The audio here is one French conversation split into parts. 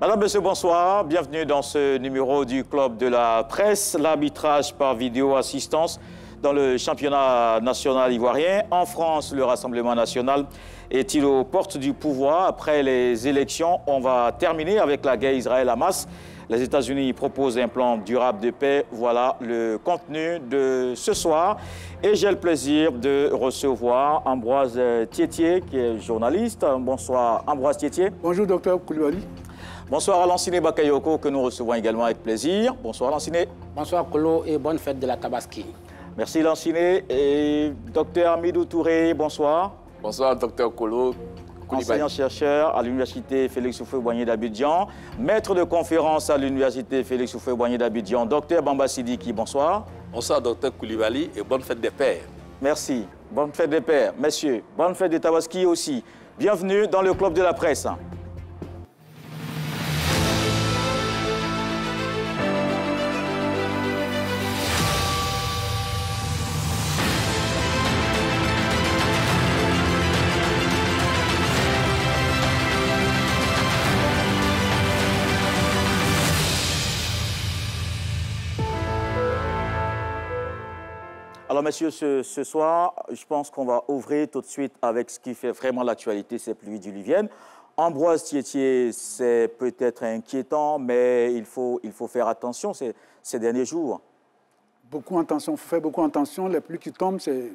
Madame, Monsieur, bonsoir. Bienvenue dans ce numéro du Club de la Presse. L'arbitrage par vidéo assistance dans le championnat national ivoirien. En France, le Rassemblement national est-il aux portes du pouvoir? Après les élections, on va terminer avec la guerre Israël-Hamas. Les États-Unis proposent un plan durable de paix. Voilà le contenu de ce soir. Et j'ai le plaisir de recevoir Ambroise Thietier, qui est journaliste. Bonsoir, Ambroise Thietier. Bonjour, docteur Koulibaly. Bonsoir à Lanciné Bakayoko, que nous recevons également avec plaisir. Bonsoir Lanciné. Bonsoir Kolo et bonne fête de la Tabaski. Merci Lanciné. Et docteur Amidou Touré, bonsoir. Bonsoir docteur Kolo. Enseignant-chercheur à l'université Félix Houphouët-Boigny d'Abidjan, maître de conférence à l'université Félix Houphouët-Boigny d'Abidjan, docteur Bamba Sidiki, bonsoir. Bonsoir docteur Koulibaly et bonne fête des pères. Merci. Bonne fête des pères. Messieurs, bonne fête de Tabaski aussi. Bienvenue dans le Club de la Presse. Alors, messieurs, ce soir, je pense qu'on va ouvrir tout de suite avec ce qui fait vraiment l'actualité, ces pluies diluviennes. Ambroise Thietier, c'est peut-être inquiétant, mais il faut faire attention ces derniers jours. Beaucoup attention, il faut faire beaucoup attention. Les pluies qui tombent, c'est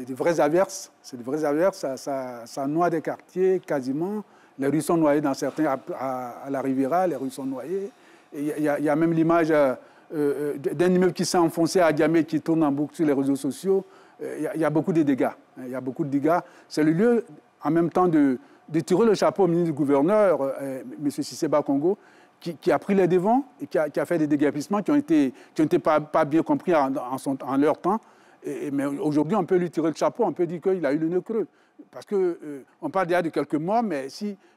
des vraies averses. C'est des vraies averses, ça noie des quartiers quasiment. Les rues sont noyées dans certains, à la Riviera, les rues sont noyées. Il y a même l'image d'un immeuble qui s'est enfoncé à Diamé, qui tourne en boucle sur les réseaux sociaux. Il y a beaucoup de dégâts. Il y a beaucoup de dégâts. C'est le lieu, en même temps, de tirer le chapeau au ministre du gouverneur, M. Cissé Bakongo, qui a pris les devants et qui a fait des déguerpissements qui ont été pas bien compris en leur temps. Mais aujourd'hui, on peut lui tirer le chapeau, on peut dire qu'il a eu le nœud creux. Parce qu'on parle déjà de quelques mois, mais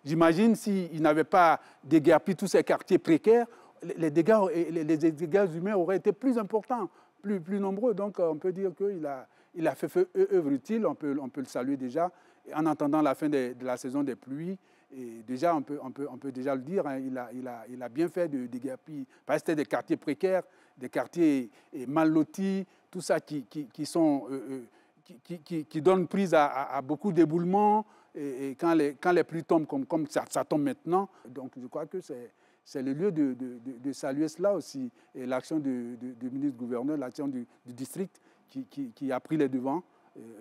j'imagine s'il n'avait pas déguerpi tous ces quartiers précaires, les dégâts humains auraient été plus importants, plus nombreux. Donc, on peut dire qu'il a fait œuvre utile, on peut le saluer déjà. Et en attendant la fin de la saison des pluies, et déjà, on peut déjà le dire, hein, il a bien fait de déguerpir. Parce que c'était des quartiers précaires, des quartiers mal lotis, tout ça qui donnent prise à beaucoup d'éboulements. Et quand les pluies tombent comme ça tombe maintenant, donc je crois que c'est le lieu de saluer cela aussi. Et l'action du ministre-gouverneur, l'action du district qui a pris les devants,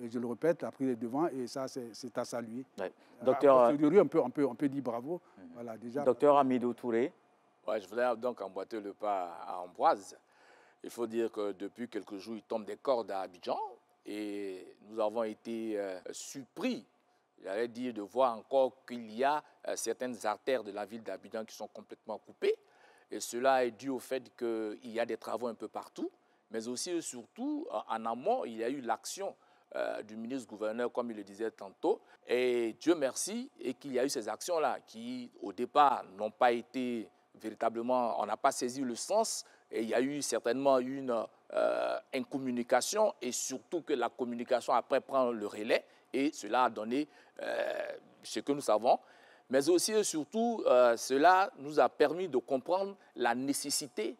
et je le répète, a pris les devants, et ça, c'est à saluer. Ouais. Docteur, on peut dire bravo. Voilà, déjà. Docteur Amidou Touré. Ouais, je voulais donc emboîter le pas à Ambroise. Il faut dire que depuis quelques jours, il tombe des cordes à Abidjan, et nous avons été surpris, j'allais dire, de voir encore qu'il y a certaines artères de la ville d'Abidjan qui sont complètement coupées. Et cela est dû au fait qu'il y a des travaux un peu partout, mais aussi et surtout, en amont, il y a eu l'action du ministre-gouverneur, comme il le disait tantôt. Et Dieu merci, et qu'il y a eu ces actions-là qui, au départ, n'ont pas été véritablement, on n'a pas saisi le sens, et il y a eu certainement une incommunication, et surtout que la communication après prend le relais, et cela a donné ce que nous savons. Mais aussi et surtout, cela nous a permis de comprendre la nécessité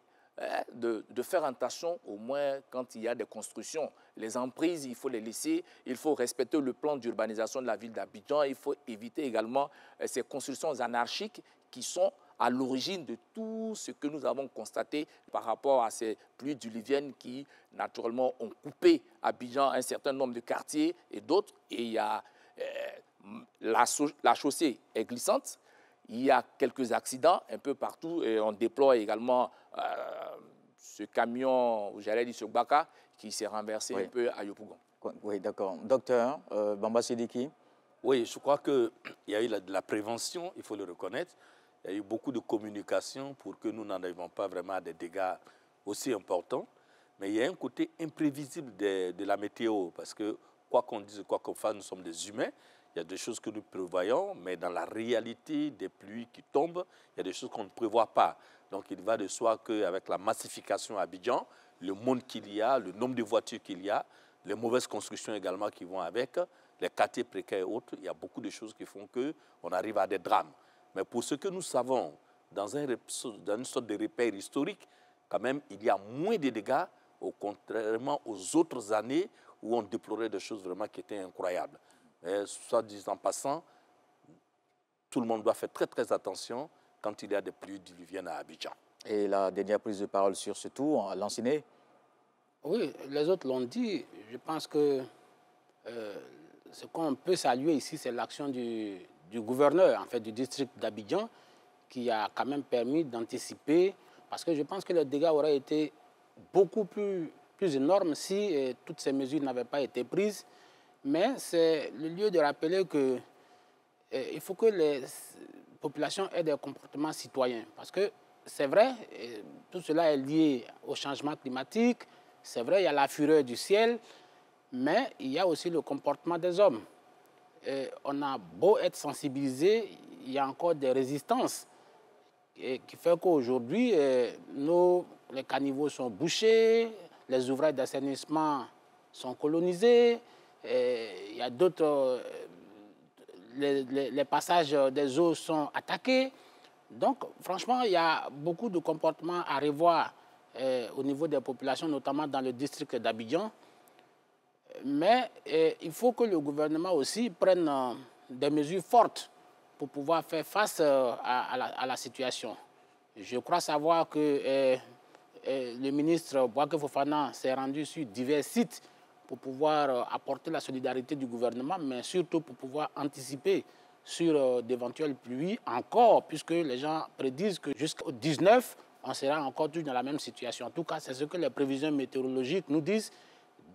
de faire attention, au moins quand il y a des constructions. Les emprises, il faut les laisser, il faut respecter le plan d'urbanisation de la ville d'Abidjan, il faut éviter également ces constructions anarchiques qui sont à l'origine de tout ce que nous avons constaté par rapport à ces pluies diluviennes qui, naturellement, ont coupé Abidjan un certain nombre de quartiers et d'autres. Et il y a, la chaussée est glissante, il y a quelques accidents un peu partout et on déploie également ce camion, j'allais dire ce Baka, qui s'est renversé un peu à Yopougon. Oui, d'accord. Docteur Bamba Sidiki. Oui, je crois qu'il y a eu de la prévention, il faut le reconnaître. Il y a eu beaucoup de communication pour que nous n'en arrivions pas vraiment à des dégâts aussi importants. Mais il y a un côté imprévisible de la météo, parce que quoi qu'on dise, quoi qu'on fasse, nous sommes des humains. Il y a des choses que nous prévoyons, mais dans la réalité des pluies qui tombent, il y a des choses qu'on ne prévoit pas. Donc il va de soi qu'avec la massification à Abidjan, le monde qu'il y a, le nombre de voitures qu'il y a, les mauvaises constructions également qui vont avec, les quartiers précaires et autres, il y a beaucoup de choses qui font qu'on arrive à des drames. Mais pour ce que nous savons, dans une sorte de repère historique, quand même, il y a moins de dégâts, contrairement aux autres années où on déplorait des choses vraiment qui étaient incroyables. Mais, soit dit en passant, tout le monde doit faire très très attention quand il y a des pluies diluviennes à Abidjan. Et la dernière prise de parole sur ce tour, Lanciné? Oui, les autres l'ont dit. Je pense que ce qu'on peut saluer ici, c'est l'action du gouverneur, en fait, du district d'Abidjan, qui a quand même permis d'anticiper, parce que je pense que les dégâts auraient été beaucoup plus énormes si toutes ces mesures n'avaient pas été prises. Mais c'est le lieu de rappeler que il faut que les populations aient des comportements citoyens. Parce que c'est vrai, tout cela est lié au changement climatique, c'est vrai, il y a la fureur du ciel, mais il y a aussi le comportement des hommes. On a beau être sensibilisé, il y a encore des résistances qui fait qu'aujourd'hui, les caniveaux sont bouchés, les ouvrages d'assainissement sont colonisés, il y a d'autres... Les passages des eaux sont attaqués. Donc, franchement, il y a beaucoup de comportements à revoir au niveau des populations, notamment dans le district d'Abidjan. Mais il faut que le gouvernement aussi prenne des mesures fortes pour pouvoir faire face à la situation. Je crois savoir que le ministre Bouaké Fofana s'est rendu sur divers sites pour pouvoir apporter la solidarité du gouvernement, mais surtout pour pouvoir anticiper sur d'éventuelles pluies encore, puisque les gens prédisent que jusqu'au 19, on sera encore tous dans la même situation. En tout cas, c'est ce que les prévisions météorologiques nous disent.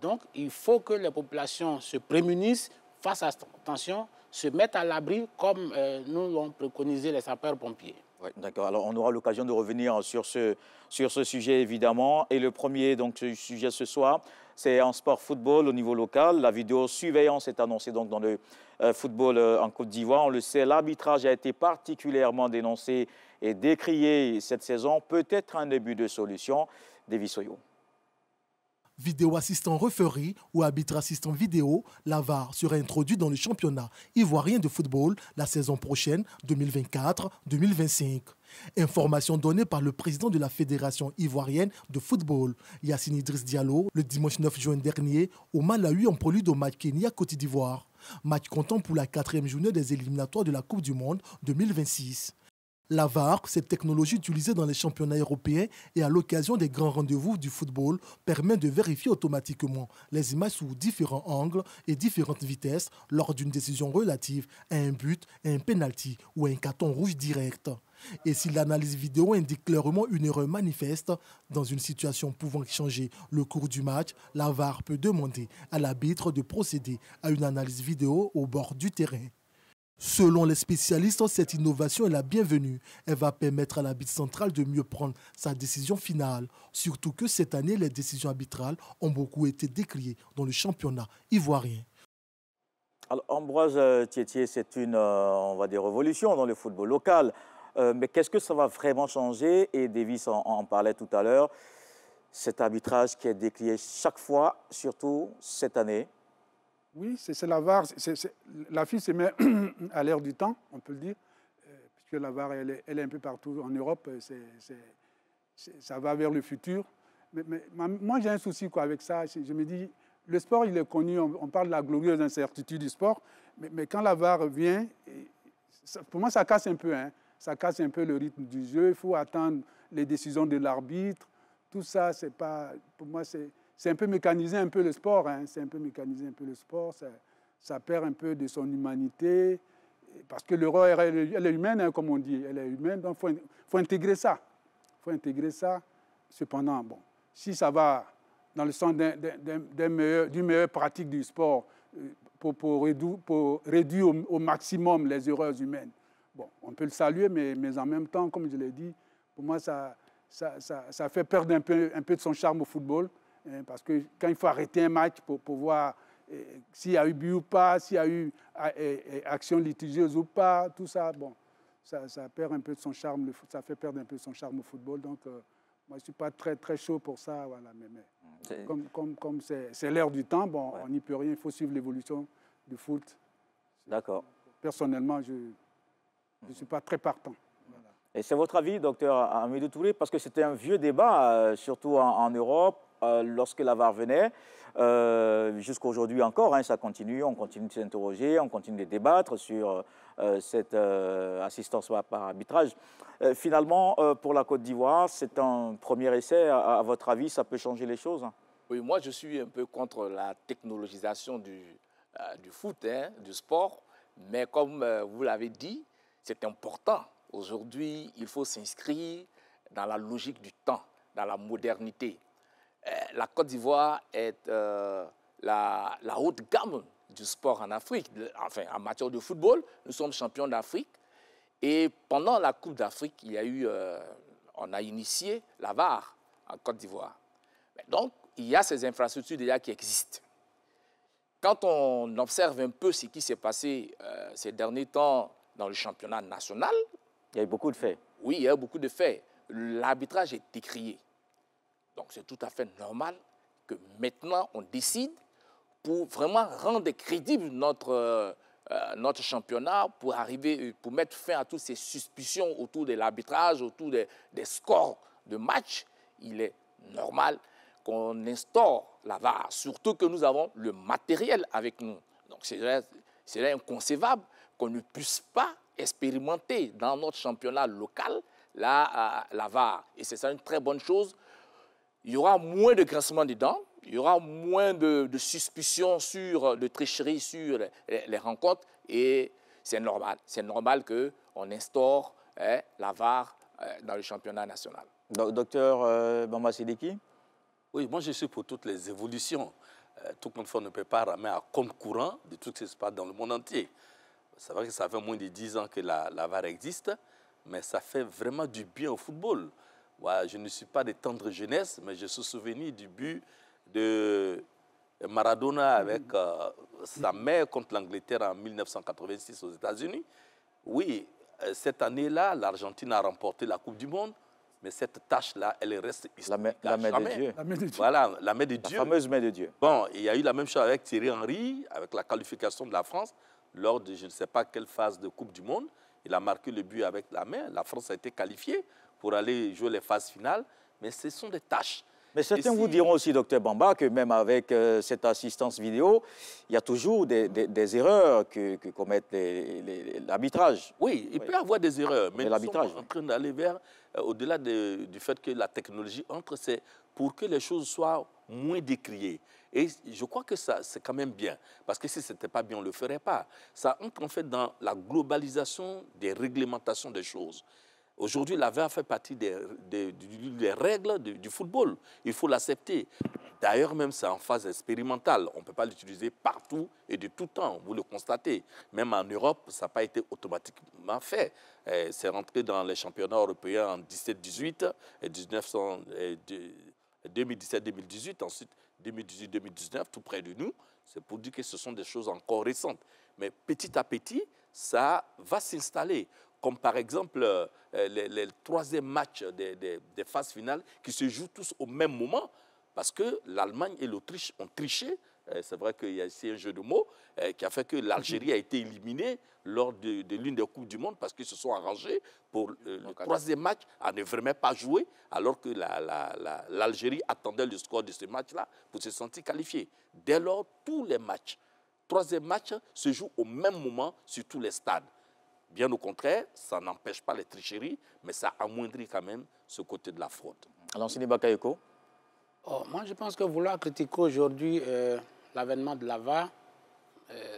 Donc, il faut que les populations se prémunissent, fassent attention, se mettent à l'abri, comme nous l'ont préconisé les sapeurs-pompiers. Oui, d'accord. Alors, on aura l'occasion de revenir sur ce sujet, évidemment. Et le premier sujet ce soir, c'est en sport football au niveau local. La vidéosurveillance est annoncée donc dans le football en Côte d'Ivoire. On le sait, l'arbitrage a été particulièrement dénoncé et décrié cette saison. Peut-être un début de solution. Davis Oyo. Vidéo assistant referee ou arbitre assistant vidéo, la VAR sera introduit dans le championnat ivoirien de football la saison prochaine 2024-2025. Information donnée par le président de la Fédération ivoirienne de football, Yacine Idriss Diallo, le dimanche 9 juin dernier au Malawi en prélude au match Kenya-Côte d'Ivoire. Match comptant pour la 4e journée des éliminatoires de la Coupe du Monde 2026. La VAR, cette technologie utilisée dans les championnats européens et à l'occasion des grands rendez-vous du football, permet de vérifier automatiquement les images sous différents angles et différentes vitesses lors d'une décision relative à un but, à un penalty ou à un carton rouge direct. Et si l'analyse vidéo indique clairement une erreur manifeste dans une situation pouvant changer le cours du match, la VAR peut demander à l'arbitre de procéder à une analyse vidéo au bord du terrain. Selon les spécialistes, cette innovation est la bienvenue. Elle va permettre à l'arbitre central de mieux prendre sa décision finale. Surtout que cette année, les décisions arbitrales ont beaucoup été décriées dans le championnat ivoirien. Alors, Ambroise Tiettier, c'est une on va dire, révolution dans le football local. Mais qu'est-ce que ça va vraiment changer? Et Davis en parlait tout à l'heure. Cet arbitrage qui est décrié chaque fois, surtout cette année. Oui, c'est la VAR. La FIF se met à l'ère du temps, on peut le dire, puisque la VAR, elle est un peu partout en Europe. Ça va vers le futur. Mais moi, j'ai un souci avec ça. Je me dis, le sport, il est connu. On parle de la glorieuse incertitude du sport. Mais quand la VAR vient, pour moi, ça casse un peu. Ça casse un peu le rythme du jeu. Il faut attendre les décisions de l'arbitre. Tout ça, c'est pas... Pour moi, c'est un peu mécaniser un peu le sport. C'est un peu mécaniser un peu le sport. Ça perd un peu de son humanité. Parce que l'erreur, elle est humaine, comme on dit. Elle est humaine, donc il faut intégrer ça. Il faut intégrer ça. Cependant, bon, si ça va dans le sens d'une meilleure pratique du sport pour réduire au maximum les erreurs humaines, bon, on peut le saluer, mais en même temps, comme je l'ai dit, pour moi, ça fait perdre un peu de son charme au football. Parce que quand il faut arrêter un match pour voir s'il y a eu but ou pas, s'il y a eu action litigieuse ou pas, tout ça, bon, ça perd un peu de son charme, ça fait perdre un peu de son charme au football. Donc, moi, je ne suis pas très, très chaud pour ça. Voilà, mais comme c'est l'ère du temps, bon, on n'y peut rien, il faut suivre l'évolution du foot. D'accord. Personnellement, je ne suis pas très partant. Voilà. Et c'est votre avis, docteur Hamidou Touré, parce que c'était un vieux débat, surtout en Europe, lorsque la VAR venait. Jusqu'à aujourd'hui encore, hein, ça continue, on continue de s'interroger, on continue de débattre sur cette assistance par arbitrage. Finalement, pour la Côte d'Ivoire, c'est un premier essai. À votre avis, ça peut changer les choses? Oui, moi je suis un peu contre la technologisation du foot, hein, du sport, mais comme vous l'avez dit, c'est important. Aujourd'hui, il faut s'inscrire dans la logique du temps, dans la modernité. La Côte d'Ivoire est la haute gamme du sport en Afrique. Enfin, en matière de football, nous sommes champions d'Afrique. Et pendant la Coupe d'Afrique, on a initié la VAR en Côte d'Ivoire. Donc, il y a ces infrastructures déjà qui existent. Quand on observe un peu ce qui s'est passé ces derniers temps dans le championnat national, il y a eu beaucoup de faits. Oui, il y a eu beaucoup de faits. L'arbitrage est décrié. Donc, c'est tout à fait normal que maintenant, on décide pour vraiment rendre crédible notre championnat, pour mettre fin à toutes ces suspicions autour de l'arbitrage, autour des scores de match. Il est normal qu'on instaure la VAR, surtout que nous avons le matériel avec nous. Donc, c'est inconcevable qu'on ne puisse pas expérimenter dans notre championnat local la VAR. Et c'est ça une très bonne chose. Il y aura moins de grincements des dents, il y aura moins de suspicions de tricherie sur les rencontres et c'est normal. C'est normal qu'on instaure la VAR dans le championnat national. Docteur Bamba Sidiki? Oui, moi je suis pour toutes les évolutions. Tout le monde ne peut pas ramener à compte courant de tout ce qui se passe dans le monde entier. C'est vrai que ça fait moins de 10 ans que la VAR existe, mais ça fait vraiment du bien au football. Ouais, je ne suis pas de tendre jeunesse, mais je suis souvenu du but de Maradona avec sa mère contre l'Angleterre en 1986 aux États-Unis. Oui, cette année-là, l'Argentine a remporté la Coupe du Monde, mais cette tâche-là, elle reste historique. La main de Dieu. Voilà, la main de Dieu. La fameuse main de Dieu. Bon, il y a eu la même chose avec Thierry Henry, avec la qualification de la France, lors de je ne sais pas quelle phase de Coupe du Monde. Il a marqué le but avec la main. La France a été qualifiée pour aller jouer les phases finales, mais ce sont des tâches. Mais certains vous diront aussi, docteur Bamba, que même avec cette assistance vidéo, il y a toujours des erreurs que commettent l'arbitrage. Oui, il peut y avoir des erreurs, mais nous sommes en train d'aller vers, au-delà du fait que la technologie entre, c'est pour que les choses soient moins décriées. Et je crois que ça, c'est quand même bien, parce que si ce n'était pas bien, on ne le ferait pas. Ça entre en fait dans la globalisation des réglementations des choses. Aujourd'hui, la VAR fait partie des règles du football. Il faut l'accepter. D'ailleurs, même c'est en phase expérimentale. On ne peut pas l'utiliser partout et de tout temps, vous le constatez. Même en Europe, ça n'a pas été automatiquement fait. C'est rentré dans les championnats européens en 17-18, 2017-2018, ensuite 2018-2019, tout près de nous. C'est pour dire que ce sont des choses encore récentes. Mais petit à petit, ça va s'installer. Comme par exemple les troisième matchs des phases finales qui se jouent tous au même moment, parce que l'Allemagne et l'Autriche ont triché. C'est vrai qu'il y a ici un jeu de mots qui a fait que l'Algérie a été éliminée lors de l'une des Coupes du Monde parce qu'ils se sont arrangés pour le troisième match à ne vraiment pas jouer, alors que l'Algérie attendait le score de ce match-là pour se sentir qualifiée. Dès lors, tous les matchs, troisième match, se jouent au même moment sur tous les stades. Bien au contraire, ça n'empêche pas les tricheries, mais ça amoindrit quand même ce côté de la fraude. Lansini Bakayoko? Moi, je pense que vouloir critiquer aujourd'hui l'avènement de la VAR,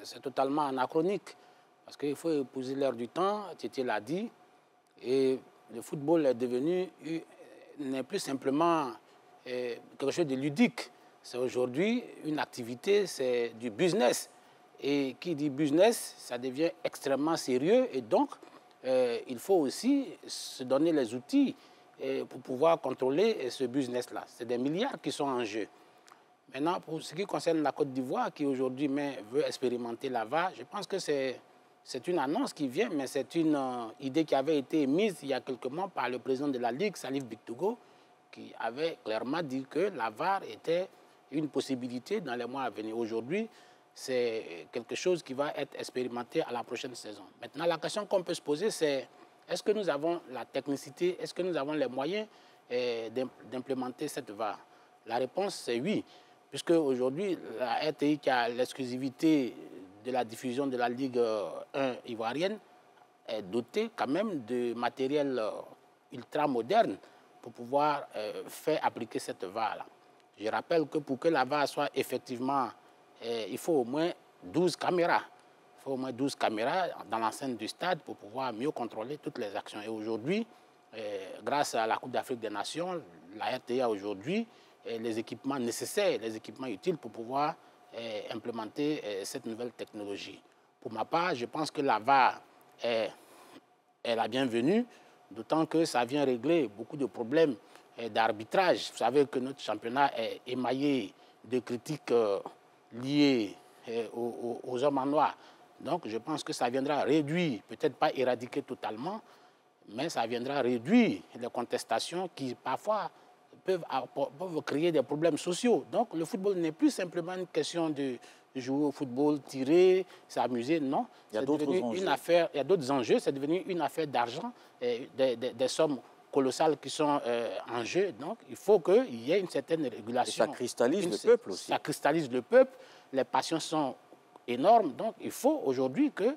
c'est totalement anachronique. Parce qu'il faut épouser l'heure du temps, Titi l'a dit, et le football est devenu, n'est plus simplement quelque chose de ludique. C'est aujourd'hui une activité, c'est du business. Et qui dit business, ça devient extrêmement sérieux. Et donc, il faut aussi se donner les outils pour pouvoir contrôler ce business-là. C'est des milliards qui sont en jeu. Maintenant, pour ce qui concerne la Côte d'Ivoire, qui aujourd'hui veut expérimenter la VAR, je pense que c'est une annonce qui vient, mais c'est une idée qui avait été émise il y a quelques mois par le président de la Ligue, Salif Bictogo, qui avait clairement dit que la VAR était une possibilité dans les mois à venir. Aujourd'hui, c'est quelque chose qui va être expérimenté à la prochaine saison. Maintenant, la question qu'on peut se poser, c'est est-ce que nous avons la technicité, est-ce que nous avons les moyens d'implémenter cette VAR? La réponse, c'est oui, puisque aujourd'hui, la RTI qui a l'exclusivité de la diffusion de la Ligue 1 ivoirienne est dotée quand même de matériel ultra moderne pour pouvoir faire appliquer cette VAR-là. Je rappelle que pour que la VAR soit effectivement, il faut au moins 12 caméras. Il faut au moins 12 caméras dans l'enceinte du stade pour pouvoir mieux contrôler toutes les actions. Et aujourd'hui, grâce à la Coupe d'Afrique des Nations, la RTI a aujourd'hui les équipements nécessaires, les équipements utiles pour pouvoir implémenter cette nouvelle technologie. Pour ma part, je pense que la VAR est la bienvenue, d'autant que ça vient régler beaucoup de problèmes d'arbitrage. Vous savez que notre championnat est émaillé de critiques liées aux hommes en noir. Donc je pense que ça viendra réduire, peut-être pas éradiquer totalement, mais ça viendra réduire les contestations qui parfois peuvent créer des problèmes sociaux. Donc le football n'est plus simplement une question de jouer au football, tirer, s'amuser, non. Il y a d'autres enjeux. Il y a d'autres enjeux, c'est devenu une affaire d'argent, des sommes colossales qui sont en jeu. Donc il faut qu'il y ait une certaine régulation. Et ça cristallise le peuple aussi. Ça cristallise le peuple, les passions sont énormes. Donc il faut aujourd'hui que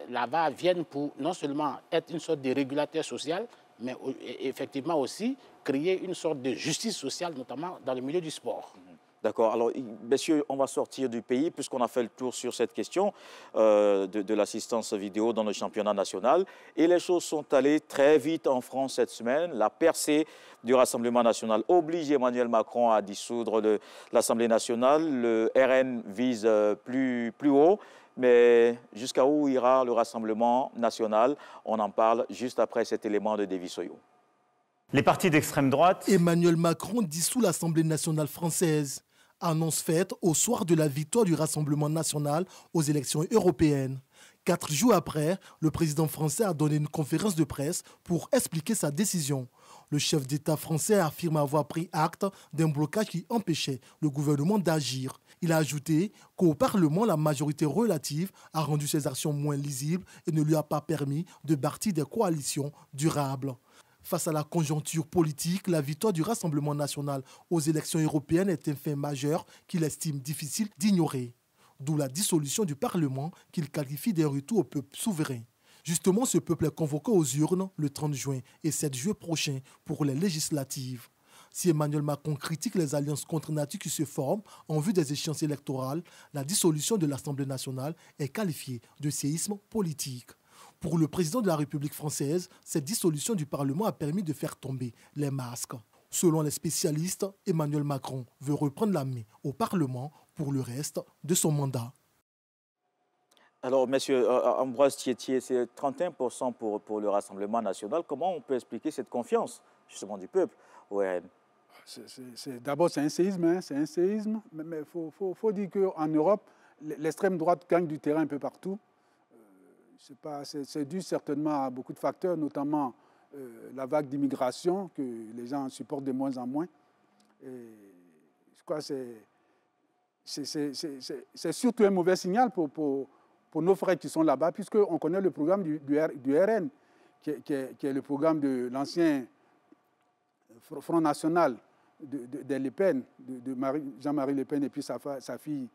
la VAR vienne pour non seulement être une sorte de régulateur social, mais effectivement aussi créer une sorte de justice sociale, notamment dans le milieu du sport. D'accord. Alors, messieurs, on va sortir du pays puisqu'on a fait le tour sur cette question de l'assistance vidéo dans le championnat national. Et les choses sont allées très vite en France cette semaine. La percée du Rassemblement national oblige Emmanuel Macron à dissoudre l'Assemblée nationale. Le RN vise plus haut. Mais jusqu'à où ira le Rassemblement national? On en parle juste après cet élément de David Soyo. Les partis d'extrême droite... Emmanuel Macron dissout l'Assemblée nationale française. Annonce faite au soir de la victoire du Rassemblement national aux élections européennes. 4 jours après, le président français a donné une conférence de presse pour expliquer sa décision. Le chef d'État français affirme avoir pris acte d'un blocage qui empêchait le gouvernement d'agir. Il a ajouté qu'au Parlement, la majorité relative a rendu ses actions moins lisibles et ne lui a pas permis de bâtir des coalitions durables. Face à la conjoncture politique, la victoire du Rassemblement national aux élections européennes est un fait majeur qu'il estime difficile d'ignorer. D'où la dissolution du Parlement qu'il qualifie d'un retour au peuple souverain. Justement, ce peuple est convoqué aux urnes le 30 juin et 7 juillet prochain pour les législatives. Si Emmanuel Macron critique les alliances contre nature qui se forment en vue des échéances électorales, la dissolution de l'Assemblée nationale est qualifiée de séisme politique. Pour le président de la République française, cette dissolution du Parlement a permis de faire tomber les masques. Selon les spécialistes, Emmanuel Macron veut reprendre la main au Parlement pour le reste de son mandat. Alors, monsieur Ambroise Thietier, c'est 31% pour le Rassemblement national. Comment on peut expliquer cette confiance, justement, du peuple au RN? D'abord, c'est un séisme, hein, c'est un séisme. Mais il faut dire qu'en Europe, l'extrême droite gagne du terrain un peu partout. C'est dû certainement à beaucoup de facteurs, notamment la vague d'immigration que les gens supportent de moins en moins. Et je crois que c'est surtout un mauvais signal pour nos frères qui sont là-bas, puisqu'on connaît le programme du RN, qui est le programme de l'ancien Front National de Le Pen, de Jean-Marie Le Pen et puis sa fille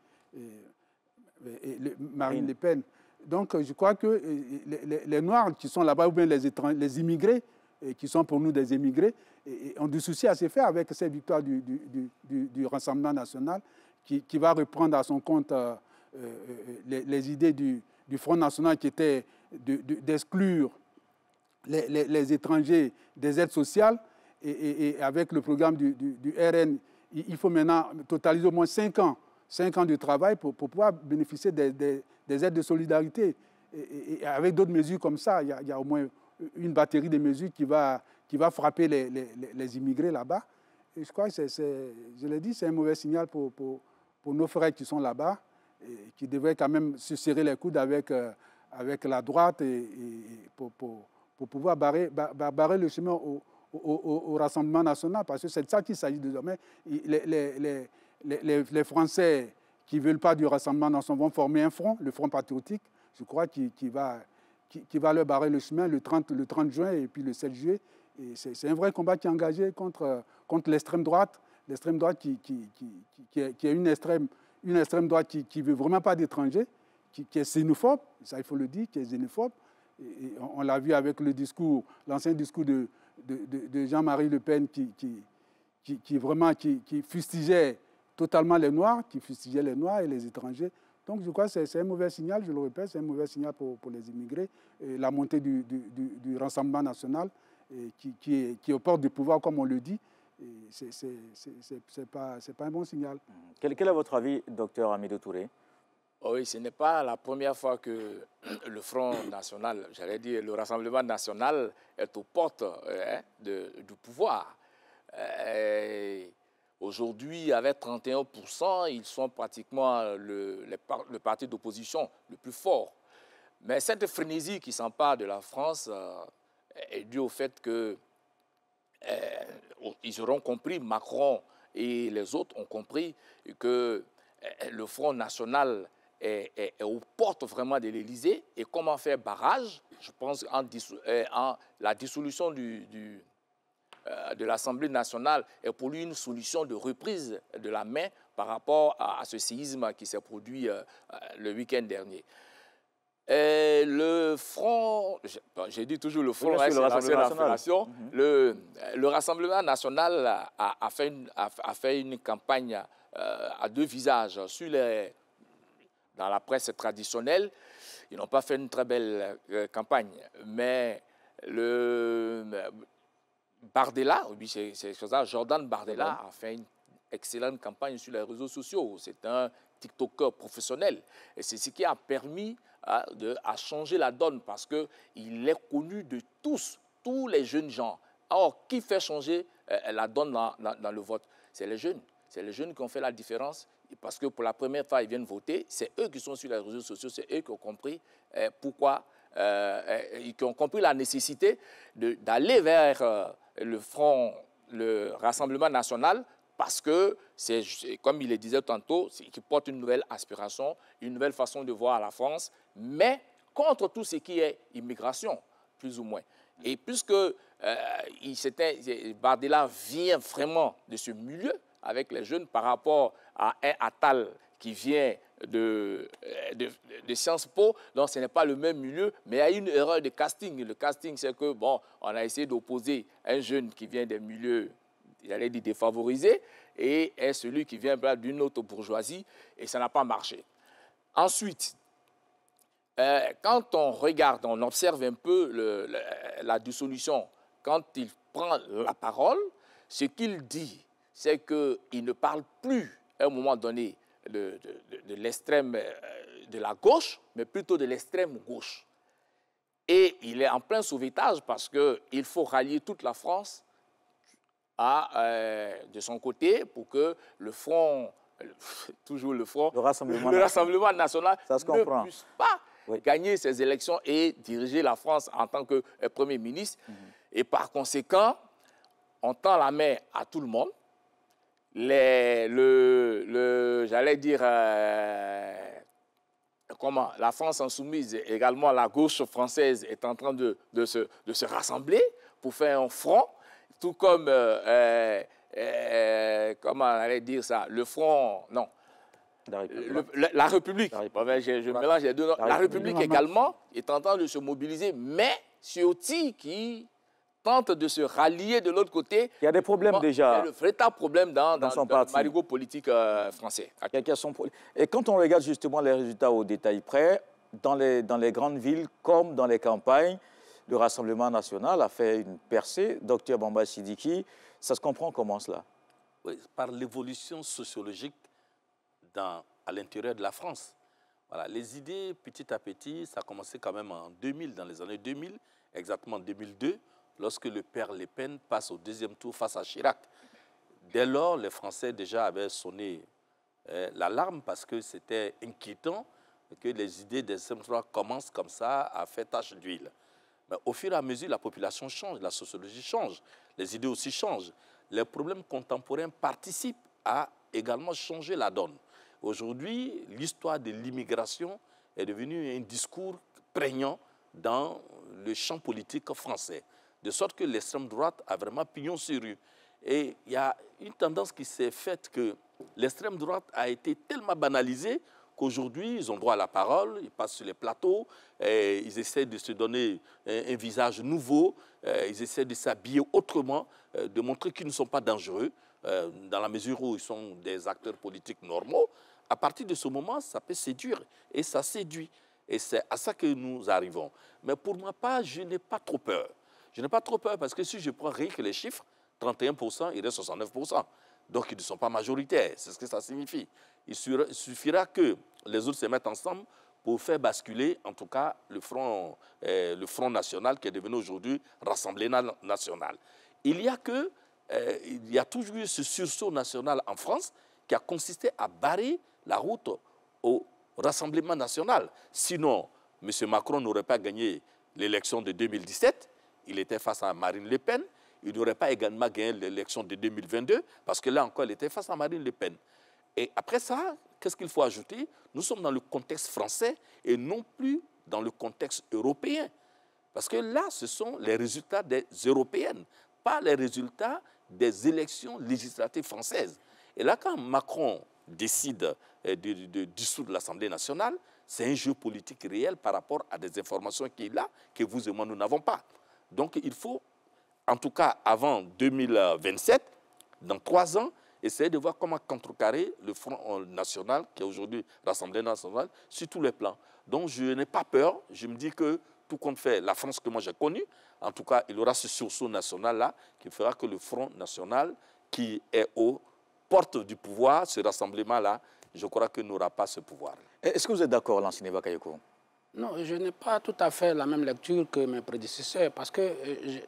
Marine Le Pen. Donc, je crois que les Noirs qui sont là-bas, ou bien les immigrés, qui sont pour nous des immigrés, ont du souci à se faire avec cette victoire du Rassemblement national, qui va reprendre à son compte les idées du Front national qui étaient d'exclure les étrangers des aides sociales. Et avec le programme du RN, il faut maintenant totaliser au moins 5 ans de travail pour pouvoir bénéficier des aides de solidarité. Et avec d'autres mesures comme ça, il y a au moins une batterie de mesures qui va frapper les immigrés là-bas. Et je crois que je l'ai dit, c'est un mauvais signal pour nos frères qui sont là-bas, et qui devraient quand même se serrer les coudes avec la droite pour pouvoir barrer le chemin au Rassemblement national, parce que c'est de ça qu'il s'agit désormais. Les Français qui ne veulent pas du Rassemblement national vont former un front, le Front patriotique, je crois, qui va leur barrer le chemin le 30 juin et puis le 7 juillet. Et c'est un vrai combat qui est engagé contre l'extrême droite qui est une extrême droite qui ne veut vraiment pas d'étrangers, qui est xénophobe, ça il faut le dire, qui est xénophobe. Et on l'a vu avec l'ancien discours de Jean-Marie Le Pen qui fustigeait totalement les Noirs, et les étrangers. Donc je crois que c'est un mauvais signal, je le répète, c'est un mauvais signal pour les immigrés. Et la montée du Rassemblement national qui est aux portes du pouvoir, comme on le dit, c'est pas un bon signal. Quel est votre avis, docteur Hamidou Touré? Oui, ce n'est pas la première fois que le Front national, j'allais dire le Rassemblement national, est aux portes du pouvoir. Aujourd'hui, avec 31%, ils sont pratiquement le parti d'opposition le plus fort. Mais cette frénésie qui s'empare de la France est due au fait que ils auront compris, Macron et les autres ont compris que le Front national est aux portes vraiment de l'Élysée. Et comment faire barrage? Je pense en la dissolution de l'Assemblée nationale est pour lui une solution de reprise de la main par rapport à ce séisme qui s'est produit le week-end dernier. Le Front, j'ai dit toujours le Front, c'est la Fédération. Le Rassemblement national a fait une campagne à deux visages dans la presse traditionnelle. Ils n'ont pas fait une très belle campagne, mais Bardella, oui, c'est ça, Jordan Bardella a fait une excellente campagne sur les réseaux sociaux. C'est un TikToker professionnel. Et c'est ce qui a permis à changer la donne parce qu'il est connu de tous les jeunes gens. Or, qui fait changer la donne dans le vote? C'est les jeunes. C'est les jeunes qui ont fait la différence parce que pour la première fois, ils viennent voter. C'est eux qui sont sur les réseaux sociaux. C'est eux qui ont compris pourquoi, qui ont compris la nécessité d'aller vers le Rassemblement national parce que, comme il le disait tantôt, qui porte une nouvelle aspiration, une nouvelle façon de voir la France, mais contre tout ce qui est immigration, plus ou moins. Et puisque Bardella vient vraiment de ce milieu avec les jeunes par rapport à un Attal qui vient de Sciences Po, donc ce n'est pas le même milieu, mais il y a une erreur de casting. Le casting, c'est que, bon, on a essayé d'opposer un jeune qui vient des milieux, j'allais dire défavorisés, et celui qui vient d'une autre bourgeoisie, et ça n'a pas marché. Ensuite, quand on regarde, on observe un peu la dissolution, quand il prend la parole, ce qu'il dit, c'est qu'il ne parle plus, à un moment donné, de l'extrême de la gauche, mais plutôt de l'extrême gauche. Et il est en plein sauvetage parce qu'il faut rallier toute la France de son côté pour que le Front, toujours le Front, le Rassemblement national ne puisse pas gagner ces élections et diriger la France en tant que Premier ministre. Et par conséquent, on tend la main à tout le monde. J'allais dire, la France insoumise, également la gauche française est en train de se rassembler pour faire un front, tout comme, comment on allait dire ça, le front, non, la République, je mélange les deux noms. La République également est en train de se mobiliser, mais Ciotti qui tente de se rallier de l'autre côté. Il y a des problèmes déjà. Il y a de véritables problèmes dans le marigot politique français. Et quand on regarde justement les résultats au détail près, dans les grandes villes comme dans les campagnes, le Rassemblement national a fait une percée. Docteur Bamba Sidiki, ça se comprend comment cela? Oui, par l'évolution sociologique à l'intérieur de la France. Voilà, les idées, petit à petit, ça a commencé quand même en 2000, dans les années 2000, exactement en 2002, lorsque le père Le Pen passe au deuxième tour face à Chirac. Dès lors, les Français déjà avaient sonné l'alarme parce que c'était inquiétant que les idées des M3 commencent comme ça à faire tache d'huile. Mais au fur et à mesure, la population change, la sociologie change, les idées aussi changent. Les problèmes contemporains participent à également changer la donne. Aujourd'hui, l'histoire de l'immigration est devenue un discours prégnant dans le champ politique français. De sorte que l'extrême droite a vraiment pignon sur rue. Et il y a une tendance qui s'est faite que l'extrême droite a été tellement banalisée qu'aujourd'hui, ils ont droit à la parole, ils passent sur les plateaux, ils essaient de se donner un visage nouveau, ils essaient de s'habiller autrement, de montrer qu'ils ne sont pas dangereux, dans la mesure où ils sont des acteurs politiques normaux. À partir de ce moment, ça peut séduire et ça séduit. Et c'est à ça que nous arrivons. Mais pour ma part, je n'ai pas trop peur. Je n'ai pas trop peur parce que si je prends rien que les chiffres, 31%, il reste 69%. Donc, ils ne sont pas majoritaires. C'est ce que ça signifie. Il suffira que les autres se mettent ensemble pour faire basculer, en tout cas, le Front National qui est devenu aujourd'hui Rassemblement National. Il y a toujours eu ce sursaut national en France qui a consisté à barrer la route au Rassemblement National. Sinon, M. Macron n'aurait pas gagné l'élection de 2017. Il était face à Marine Le Pen. Il n'aurait pas également gagné l'élection de 2022 parce que là encore, il était face à Marine Le Pen. Et après ça, qu'est-ce qu'il faut ajouter? Nous sommes dans le contexte français et non plus dans le contexte européen. Parce que là, ce sont les résultats des européennes, pas les résultats des élections législatives françaises. Et là, quand Macron décide de dissoudre l'Assemblée nationale, c'est un jeu politique réel par rapport à des informations qu'il a, que vous et moi, nous n'avons pas. Donc, il faut, en tout cas avant 2027, dans 3 ans, essayer de voir comment contrecarrer le Front National, qui est aujourd'hui l'Assemblée nationale, sur tous les plans. Donc, je n'ai pas peur. Je me dis que tout compte fait, la France que moi j'ai connue, en tout cas, il aura ce sursaut national-là qui fera que le Front National, qui est aux portes du pouvoir, ce rassemblement-là, je crois qu'il n'aura pas ce pouvoir. Est-ce que vous êtes d'accord, Lansana Bakayoko? Non, je n'ai pas tout à fait la même lecture que mes prédécesseurs parce que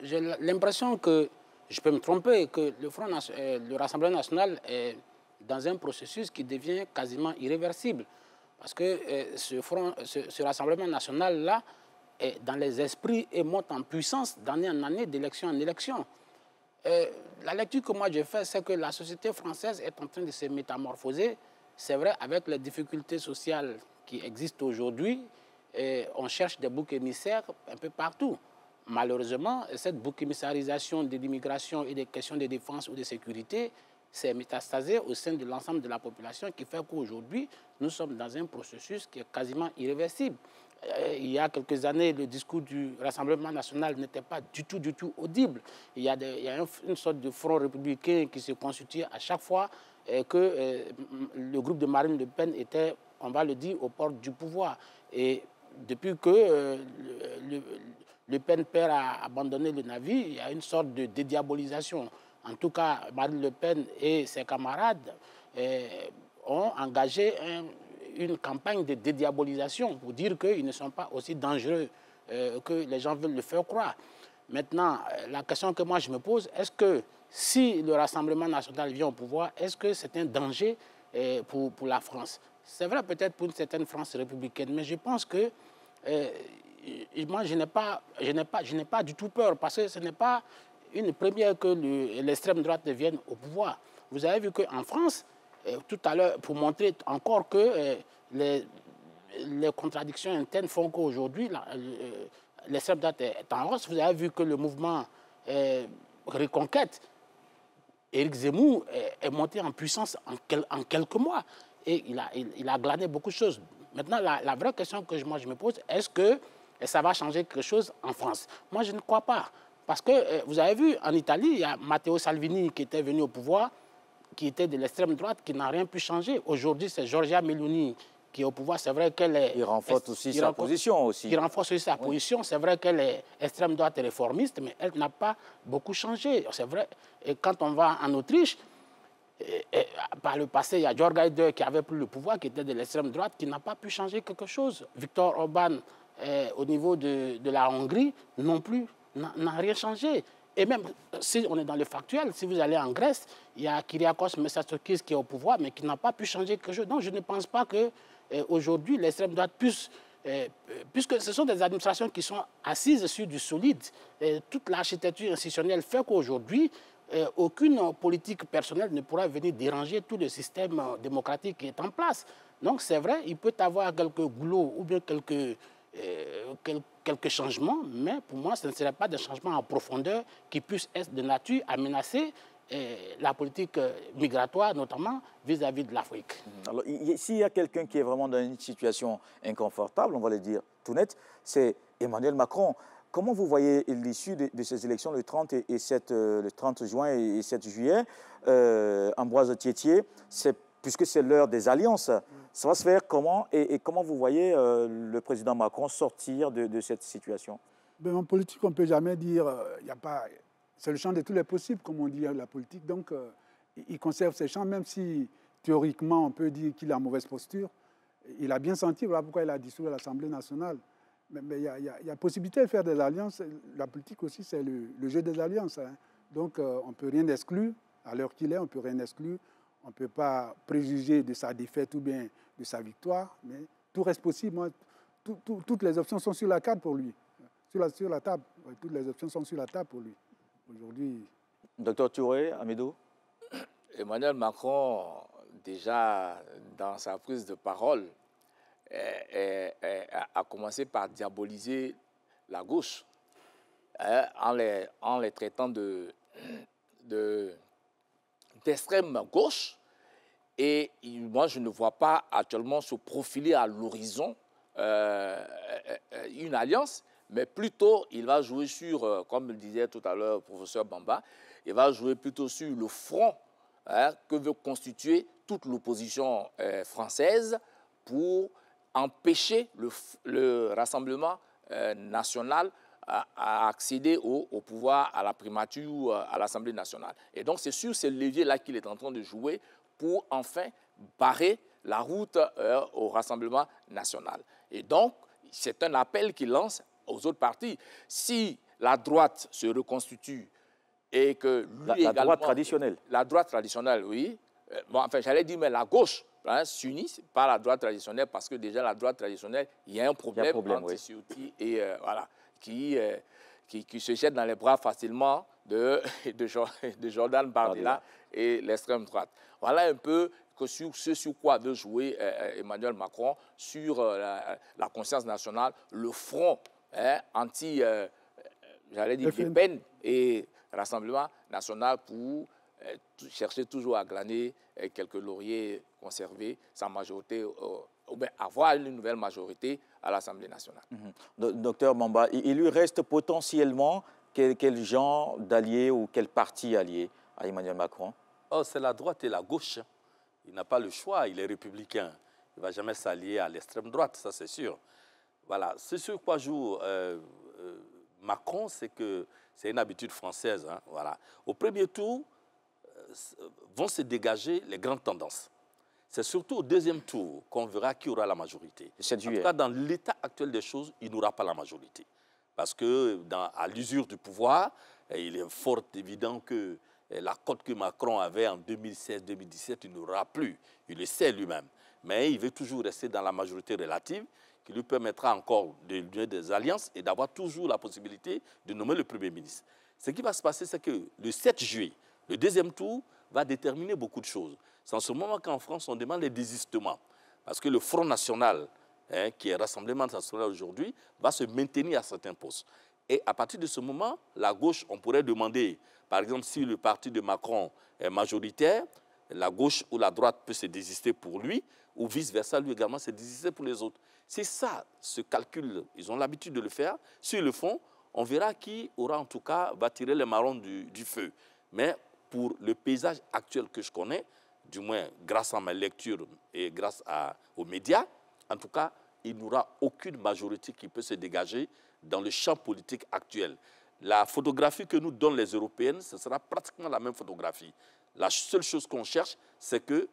j'ai l'impression que, je peux me tromper, que le Rassemblement national est dans un processus qui devient quasiment irréversible. Parce que ce Rassemblement national-là est dans les esprits et monte en puissance d'année en année, d'élection en élection. La lecture que moi j'ai faite, c'est que la société française est en train de se métamorphoser. C'est vrai, avec les difficultés sociales qui existent aujourd'hui, on cherche des boucs émissaires un peu partout. Malheureusement, cette bouc émissarisation de l'immigration et des questions de défense ou de sécurité s'est métastasée au sein de l'ensemble de la population qui fait qu'aujourd'hui, nous sommes dans un processus qui est quasiment irréversible. Il y a quelques années, le discours du Rassemblement national n'était pas du tout audible. Il y a une sorte de front républicain qui se constitue à chaque fois que le groupe de Marine Le Pen était, on va le dire, aux portes du pouvoir. Et depuis que Le Pen père a abandonné le navire, il y a une sorte de dédiabolisation. En tout cas, Marine Le Pen et ses camarades ont engagé une campagne de dédiabolisation pour dire qu'ils ne sont pas aussi dangereux que les gens veulent le faire croire. Maintenant, la question que moi je me pose, est-ce que si le Rassemblement national vient au pouvoir, est-ce que c'est un danger pour la France? C'est vrai peut-être pour une certaine France républicaine, mais je pense que moi je n'ai pas du tout peur parce que ce n'est pas une première que l'extrême droite vienne au pouvoir. Vous avez vu qu'en France, tout à l'heure, pour montrer encore que les contradictions internes font qu'aujourd'hui, l'extrême droite est en hausse. Vous avez vu que le mouvement Reconquête, Éric Zemmour, est monté en puissance en quelques mois. Et il a glané beaucoup de choses. Maintenant, la vraie question que moi je me pose, est-ce que ça va changer quelque chose en France? Moi, je ne crois pas. Parce que vous avez vu, en Italie, il y a Matteo Salvini qui était venu au pouvoir, qui était de l'extrême droite, qui n'a rien pu changer. Aujourd'hui, c'est Giorgia Meloni qui est au pouvoir. C'est vrai qu'elle est... Il renforce aussi sa position. Il renforce aussi sa position. C'est vrai qu'elle est extrême droite et réformiste, mais elle n'a pas beaucoup changé. C'est vrai. Et quand on va en Autriche, par le passé, il y a Jörg Haider qui avait pris le pouvoir, qui était de l'extrême droite, qui n'a pas pu changer quelque chose. Viktor Orban, au niveau de la Hongrie, non plus, n'a rien changé. Et même si on est dans le factuel, si vous allez en Grèce, il y a Kyriakos Mitsotakis qui est au pouvoir, mais qui n'a pas pu changer quelque chose. Donc je ne pense pas qu'aujourd'hui, l'extrême droite puisse... puisque ce sont des administrations qui sont assises sur du solide. Toute l'architecture institutionnelle fait qu'aujourd'hui, aucune politique personnelle ne pourra venir déranger tout le système démocratique qui est en place. Donc c'est vrai, il peut y avoir quelques goulots ou bien quelques changements, mais pour moi, ce ne serait pas des changements en profondeur qui puissent être de nature à menacer la politique migratoire, notamment vis-à-vis de l'Afrique. Alors, s'il y a quelqu'un qui est vraiment dans une situation inconfortable, on va le dire tout net, c'est Emmanuel Macron. Comment vous voyez l'issue de ces élections le 30, le 30 juin et 7 juillet Ambroise Thietier, puisque c'est l'heure des alliances, ça va se faire comment et comment vous voyez le président Macron sortir de cette situation? En politique, on ne peut jamais dire, c'est le champ de tous les possibles, comme on dit la politique. Donc, il conserve ses champs, même si théoriquement, on peut dire qu'il est en mauvaise posture. Il a bien senti, voilà pourquoi il a dissous l'Assemblée nationale. Mais il y a possibilité de faire des alliances. La politique aussi, c'est le jeu des alliances. Hein. Donc, on ne peut rien exclure. À l'heure qu'il est, on ne peut rien exclure. On ne peut pas préjuger de sa défaite ou bien de sa victoire. Mais tout reste possible. Moi, toutes les options sont sur la carte pour lui. Sur la table. Toutes les options sont sur la table pour lui. Aujourd'hui. Docteur Touré, Amidou. Emmanuel Macron, déjà dans sa prise de parole, a commencé par diaboliser la gauche en les traitant d'extrême gauche. Et moi, je ne vois pas actuellement se profiler à l'horizon une alliance, mais plutôt il va jouer sur, comme le disait tout à l'heure le professeur Bamba, il va jouer plutôt sur le front que veut constituer toute l'opposition française pour empêcher le Rassemblement national à accéder au pouvoir, à la primature ou à l'Assemblée nationale. Et donc c'est sur ce levier-là qu'il est en train de jouer pour enfin barrer la route au Rassemblement national. Et donc c'est un appel qu'il lance aux autres partis. Si la droite se reconstitue et que lui la droite traditionnelle. La droite traditionnelle, oui. Enfin, j'allais dire, mais la gauche s'unit par la droite traditionnelle parce que déjà la droite traditionnelle, il y a un problème entre Ciotti et voilà, qui se jette dans les bras facilement de Jordan Bardella et l'extrême droite. Voilà un peu ce sur quoi veut jouer Emmanuel Macron, sur la conscience nationale, le front anti, j'allais dire, Le Pen et Rassemblement national pour chercher toujours à glaner quelques lauriers conservés, sa majorité, ou bien avoir une nouvelle majorité à l'Assemblée nationale. Docteur Bamba, il lui reste potentiellement quel genre d'alliés ou quel parti allié à Emmanuel Macron? Oh, c'est la droite et la gauche. Il n'a pas le choix, il est républicain. Il ne va jamais s'allier à l'extrême droite, ça c'est sûr. Voilà, ce sur quoi joue Macron, c'est que c'est une habitude française. Hein, voilà. Au premier tour, vont se dégager les grandes tendances. C'est surtout au deuxième tour qu'on verra qui aura la majorité. En tout cas, dans l'état actuel des choses, il n'aura pas la majorité. Parce que à l'usure du pouvoir, il est fort évident que la cote que Macron avait en 2016-2017, il n'aura plus. Il le sait lui-même. Mais il veut toujours rester dans la majorité relative qui lui permettra encore de lier des alliances et d'avoir toujours la possibilité de nommer le Premier ministre. Ce qui va se passer, c'est que le 7 juillet, le deuxième tour va déterminer beaucoup de choses. C'est en ce moment qu'en France, on demande les désistements. Parce que le Front National, qui est Rassemblement national aujourd'hui, va se maintenir à certains postes. Et à partir de ce moment, la gauche, on pourrait demander, par exemple, si le parti de Macron est majoritaire, la gauche ou la droite peut se désister pour lui, ou vice-versa, lui également se désister pour les autres. C'est ça, ce calcul, ils ont l'habitude de le faire. S'ils le font, on verra qui aura en tout cas, va tirer les marrons du feu. Mais pour le paysage actuel que je connais, du moins grâce à ma lecture et grâce aux médias, en tout cas, il n'y aura aucune majorité qui peut se dégager dans le champ politique actuel. La photographie que nous donnent les Européennes, ce sera pratiquement la même photographie. La seule chose qu'on cherche, c'est que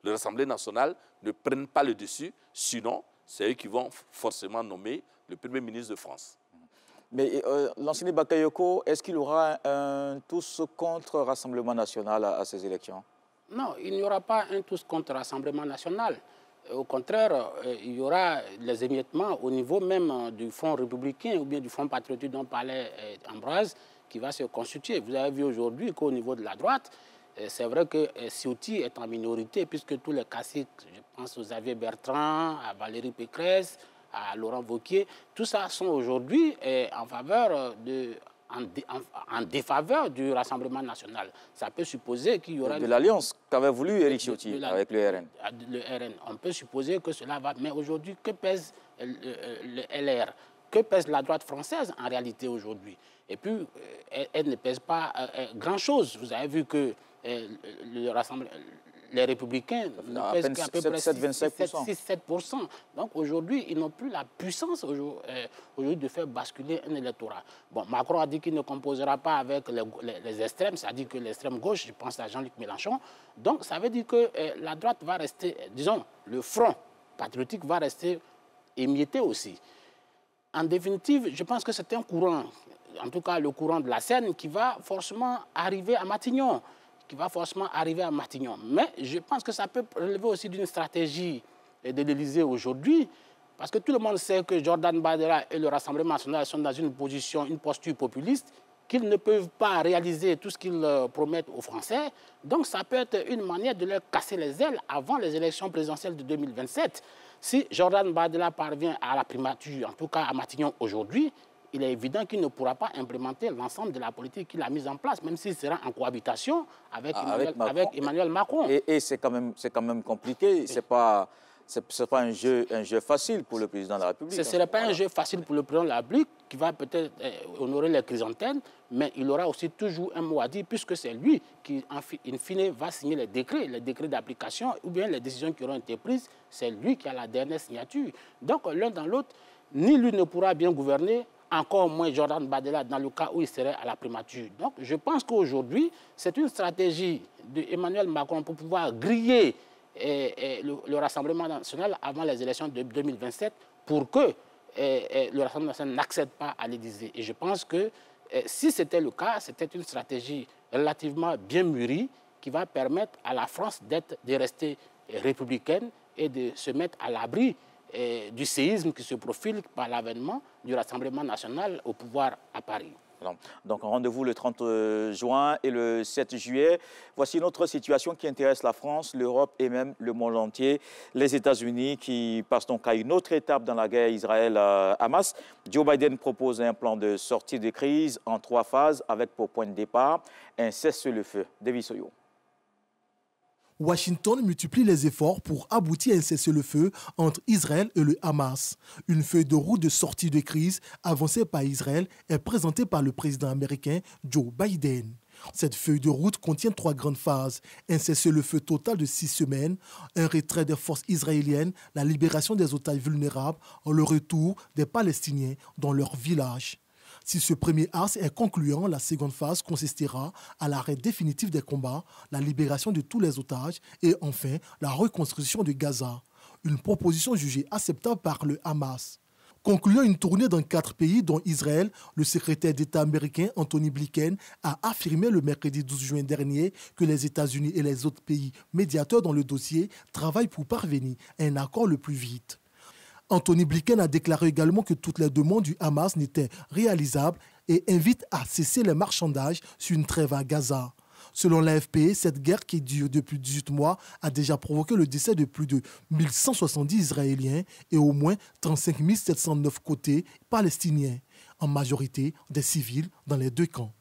l'Assemblée nationale ne prenne pas le dessus, sinon, c'est eux qui vont forcément nommer le Premier ministre de France. Mais l'enseignant Bakayoko, est-ce qu'il aura un tous contre Rassemblement national à ces élections? Non, il n'y aura pas un tous contre Rassemblement national. Au contraire, il y aura les émiettements au niveau même du Front républicain ou bien du Front patriotique dont parlait Ambroise, qui va se constituer. Vous avez vu aujourd'hui qu'au niveau de la droite, c'est vrai que Ciotti est en minorité, puisque tous les classiques, je pense aux Xavier Bertrand, à Valérie Pécresse, à Laurent Wauquiez, tout ça sont aujourd'hui en défaveur du Rassemblement national. Ça peut supposer qu'il y aura... De l'alliance qu'avait voulu Éric Ciotti avec le RN. Le RN. On peut supposer que cela va... Mais aujourd'hui, que pèse le LR? Que pèse la droite française en réalité aujourd'hui? Et puis, elle ne pèse pas grand-chose. Vous avez vu que les Républicains ne pèsent qu'à peu près 6-7%. Donc aujourd'hui, ils n'ont plus la puissance aujourd'hui de faire basculer un électorat. Bon, Macron a dit qu'il ne composera pas avec les extrêmes, c'est-à-dire que l'extrême gauche, je pense à Jean-Luc Mélenchon. Donc ça veut dire que la droite va rester, disons, le front patriotique va rester émietté aussi. En définitive, je pense que c'est un courant, en tout cas le courant de la scène, qui va forcément arriver à Matignon. Mais je pense que ça peut relever aussi d'une stratégie de l'Élysée aujourd'hui, parce que tout le monde sait que Jordan Bardella et le Rassemblement national sont dans une posture populiste, qu'ils ne peuvent pas réaliser tout ce qu'ils promettent aux Français. Donc ça peut être une manière de leur casser les ailes avant les élections présidentielles de 2027. Si Jordan Bardella parvient à la primature, en tout cas à Matignon aujourd'hui, il est évident qu'il ne pourra pas implémenter l'ensemble de la politique qu'il a mise en place, même s'il sera en cohabitation avec Emmanuel Macron. Et c'est quand même compliqué. Ce n'est pas un jeu facile pour le président de la République. Ce ne serait pas un jeu facile pour le président de la République qui va peut-être honorer les chrysanthèmes, mais il aura aussi toujours un mot à dire puisque c'est lui qui, in fine, va signer les décrets d'application ou bien les décisions qui auront été prises. C'est lui qui a la dernière signature. Donc, l'un dans l'autre, ni lui ne pourra bien gouverner, encore moins Jordan Bardella dans le cas où il serait à la primature. Donc, je pense qu'aujourd'hui, c'est une stratégie d'Emmanuel Macron pour pouvoir griller le Rassemblement national avant les élections de 2027 pour que le Rassemblement national n'accède pas à l'Élysée. Et je pense que si c'était le cas, c'était une stratégie relativement bien mûrie qui va permettre à la France de rester républicaine et de se mettre à l'abri du séisme qui se profile par l'avènement du Rassemblement national au pouvoir à Paris. Donc rendez-vous le 30 juin et le 7 juillet. Voici une autre situation qui intéresse la France, l'Europe et même le monde entier. Les États-Unis qui passent donc à une autre étape dans la guerre Israël-Hamas. Joe Biden propose un plan de sortie de crise en 3 phases avec pour point de départ un cessez-le-feu. David Soyo. Washington multiplie les efforts pour aboutir à un cessez-le-feu entre Israël et le Hamas. Une feuille de route de sortie de crise avancée par Israël est présentée par le président américain Joe Biden. Cette feuille de route contient 3 grandes phases. Un cessez-le-feu total de 6 semaines, un retrait des forces israéliennes, la libération des otages vulnérables, le retour des Palestiniens dans leur village. Si ce premier axe est concluant, la seconde phase consistera à l'arrêt définitif des combats, la libération de tous les otages et enfin la reconstruction de Gaza. Une proposition jugée acceptable par le Hamas. Concluant une tournée dans 4 pays, dont Israël, le secrétaire d'État américain Anthony Blinken a affirmé le mercredi 12 juin dernier que les États-Unis et les autres pays médiateurs dans le dossier travaillent pour parvenir à un accord le plus vite. Anthony Blinken a déclaré également que toutes les demandes du Hamas n'étaient réalisables et invite à cesser les marchandages sur une trêve à Gaza. Selon l'AFP, cette guerre qui dure depuis 18 mois a déjà provoqué le décès de plus de 1170 Israéliens et au moins 35 709 côtés palestiniens, en majorité des civils dans les 2 camps.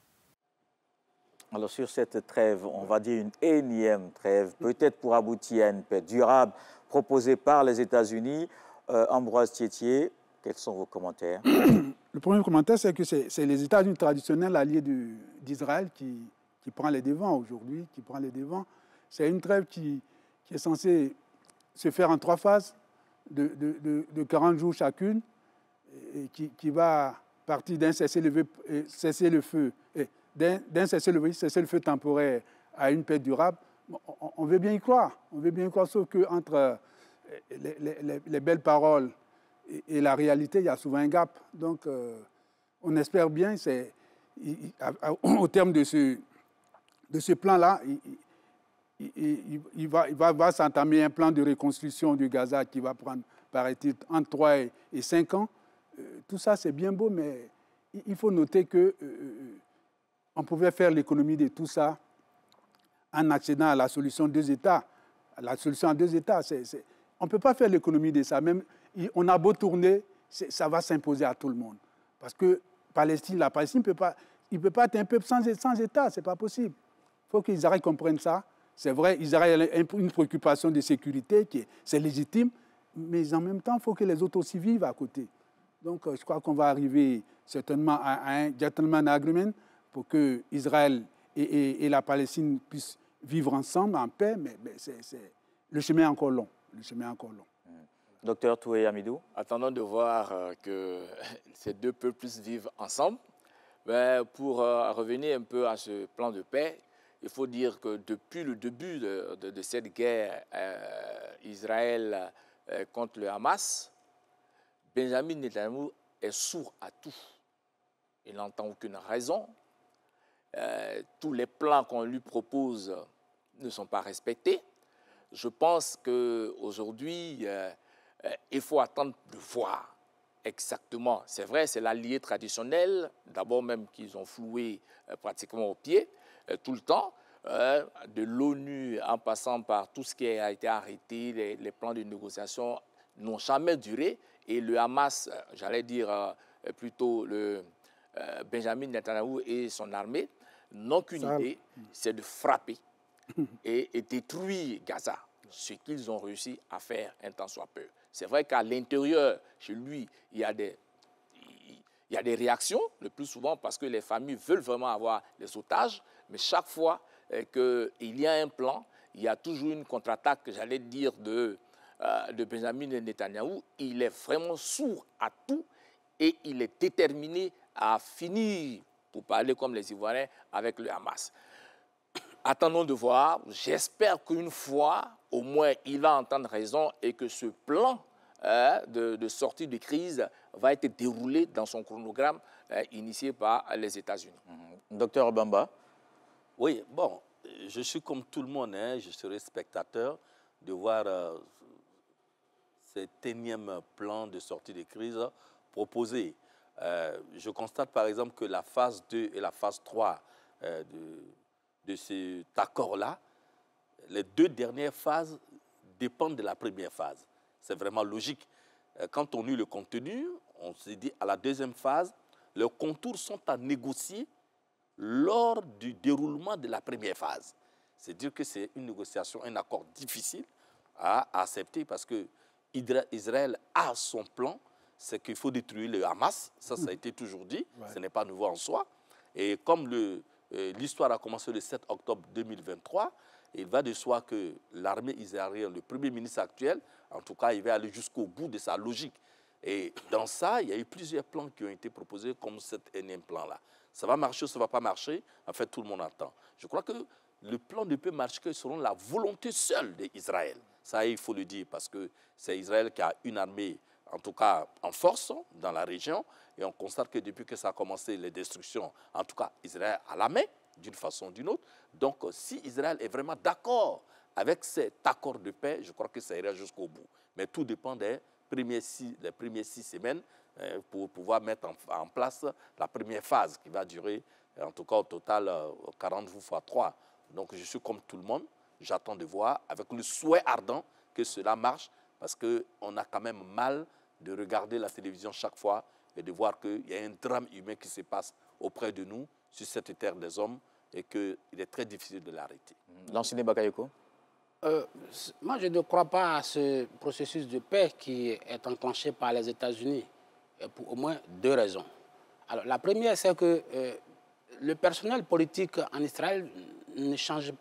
Alors sur cette trêve, on va dire une énième trêve, peut-être pour aboutir à une paix durable proposée par les États-Unis. Ambroise Thietier, quels sont vos commentaires? Le premier commentaire, c'est que c'est les États-Unis traditionnels alliés d'Israël qui prend les devants aujourd'hui, qui prend les devants. C'est une trêve qui est censée se faire en 3 phases de 40 jours chacune et qui va partir d'un cessez-le-feu temporaire à une paix durable. On veut bien y croire, sauf qu'entre les belles paroles et la réalité, il y a souvent un gap. Donc, on espère bien, au terme de ce plan-là, il va s'entamer un plan de reconstruction du Gaza qui va prendre, paraît-il, entre 3 et 5 ans. Tout ça, c'est bien beau, mais il faut noter que on pouvait faire l'économie de tout ça en accédant à la solution 2 États. La solution à 2 États, on ne peut pas faire l'économie de ça. Même, on a beau tourner, ça va s'imposer à tout le monde. Parce que la Palestine ne peut pas être un peuple sans État, ce n'est pas possible. Il faut qu'Israël comprenne ça. C'est vrai, Israël a une préoccupation de sécurité, c'est légitime, mais en même temps, il faut que les autres aussi vivent à côté. Donc, je crois qu'on va arriver certainement à un gentleman agreement pour que Israël et la Palestine puissent vivre ensemble en paix, mais le chemin est encore long. Le chemin est encore long. Docteur Toué Amidou. Attendons de voir que ces deux peuples puissent vivre ensemble. Mais pour revenir un peu à ce plan de paix, il faut dire que depuis le début de cette guerre Israël contre le Hamas, Benjamin Netanyahou est sourd à tout. Il n'entend aucune raison. Tous les plans qu'on lui propose ne sont pas respectés. Je pense qu'aujourd'hui, il faut attendre de voir exactement. C'est vrai, c'est l'allié traditionnel, d'abord même qu'ils ont floué pratiquement au pied tout le temps, de l'ONU en passant par tout ce qui a été arrêté, les plans de négociation n'ont jamais duré. Et le Hamas, j'allais dire plutôt le Benjamin Netanyahou et son armée, n'ont qu'une idée, c'est de frapper et détruire Gaza, ce qu'ils ont réussi à faire un tant soit peu. C'est vrai qu'à l'intérieur, chez lui, il y a des réactions, le plus souvent parce que les familles veulent vraiment avoir les otages, mais chaque fois qu'il y a un plan, il y a toujours une contre-attaque, j'allais dire, de Benjamin Netanyahou. Il est vraiment sourd à tout et il est déterminé à finir, pour parler comme les Ivoiriens, avec le Hamas. Attendons de voir. J'espère qu'une fois, au moins, il va entendre raison et que ce plan de sortie de crise va être déroulé dans son chronogramme initié par les États-Unis. Docteur Bamba. Oui, bon, je suis comme tout le monde, hein, je serai spectateur de voir cet énième plan de sortie de crise proposé. Je constate par exemple que la phase 2 et la phase 3 de cet accord-là, les deux dernières phases dépendent de la première phase. C'est vraiment logique. Quand on eut le contenu, on s'est dit à la deuxième phase, les contours sont à négocier lors du déroulement de la première phase. C'est-à-dire que c'est une négociation, un accord difficile à accepter parce que Israël a son plan, c'est qu'il faut détruire le Hamas. Ça a été toujours dit, ce n'est pas nouveau en soi. Et comme l'histoire a commencé le 7 octobre 2023, il va de soi que l'armée israélienne, le Premier ministre actuel, en tout cas, il va aller jusqu'au bout de sa logique. Et dans ça, il y a eu plusieurs plans qui ont été proposés comme cet énième plan-là. Ça va marcher ou ça ne va pas marcher, en fait, tout le monde attend. Je crois que le plan ne peut marcher que selon la volonté seule d'Israël. Ça, il faut le dire, parce que c'est Israël qui a une armée, en tout cas en force, dans la région. Et on constate que depuis que ça a commencé, les destructions, en tout cas, Israël a la main, d'une façon ou d'une autre. Donc, si Israël est vraiment d'accord avec cet accord de paix, je crois que ça ira jusqu'au bout. Mais tout dépend des premières 6 semaines pour pouvoir mettre en place la première phase qui va durer, en tout cas au total, 40 jours x 3. Donc, je suis comme tout le monde. J'attends de voir avec le souhait ardent que cela marche parce qu'on a quand même mal de regarder la télévision chaque fois et de voir qu'il y a un drame humain qui se passe auprès de nous sur cette terre des hommes et qu'il est très difficile de l'arrêter. Lansine Bakayoko. Moi, je ne crois pas à ce processus de paix qui est enclenché par les États-Unis pour au moins 2 raisons. Alors, la première, c'est que le personnel politique en Israël ne change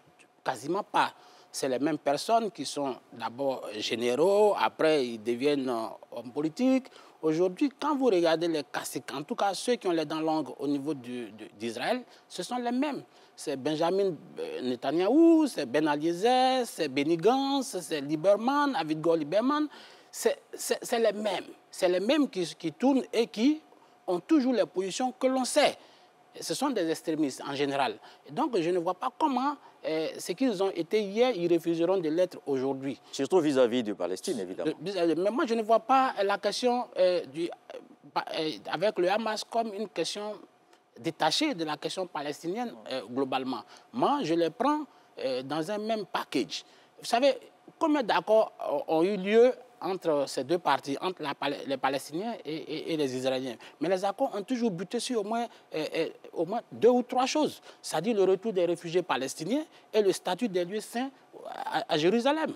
quasiment pas. C'est les mêmes personnes qui sont d'abord généraux, après ils deviennent hommes politiques. Aujourd'hui, quand vous regardez les caciques, en tout cas ceux qui ont les dents longues au niveau d'Israël, ce sont les mêmes. C'est Benjamin Netanyahou, c'est Ben Eliezer, c'est Benny Gantz, c'est Lieberman, Avigdor Lieberman. C'est les mêmes. C'est les mêmes qui tournent et qui ont toujours les positions que l'on sait. Ce sont des extrémistes en général. Et donc, je ne vois pas comment ce qu'ils ont été hier, ils refuseront de l'être aujourd'hui. Surtout vis-à-vis de Palestine, évidemment. Mais moi, je ne vois pas la question avec le Hamas comme une question détachés de la question palestinienne globalement. Moi, je les prends dans un même package. Vous savez, combien d'accords ont eu lieu entre ces deux parties, entre les Palestiniens et les Israéliens? Mais les accords ont toujours buté sur au moins 2 ou 3 choses. C'est-à-dire le retour des réfugiés palestiniens et le statut des lieux saints à Jérusalem.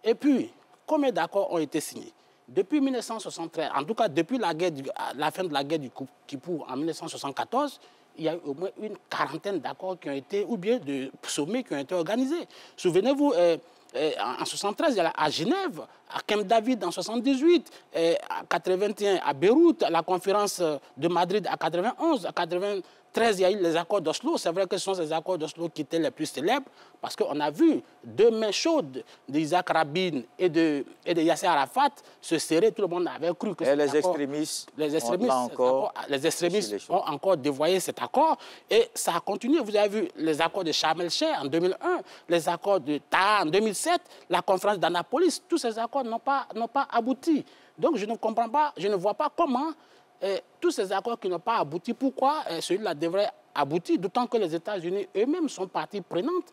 Et puis, combien d'accords ont été signés? Depuis 1973, en tout cas depuis la fin de la guerre du Kippour en 1974, il y a eu au moins une quarantaine d'accords qui ont été, ou bien de sommets qui ont été organisés. Souvenez-vous, en 73, il y a à Genève, à Camp David en 78, à 81 à Beyrouth, à la conférence de Madrid à 91, à 93, il y a eu les accords d'Oslo. C'est vrai que ce sont ces accords d'Oslo qui étaient les plus célèbres, parce qu'on a vu 2 mains chaudes d'Isaac Rabin et de Yasser Arafat se serrer. Tout le monde avait cru que les extrémistes ont encore dévoyé cet accord. Et ça a continué. Vous avez vu les accords de Sharm el-Sheikh en 2001, les accords de Taha en 2007, la conférence d'Annapolis. Tous ces accords n'ont pas abouti. Donc je ne comprends pas, je ne vois pas comment tous ces accords qui n'ont pas abouti, pourquoi celui-là devrait aboutir, d'autant que les États-Unis eux-mêmes sont partie prenante,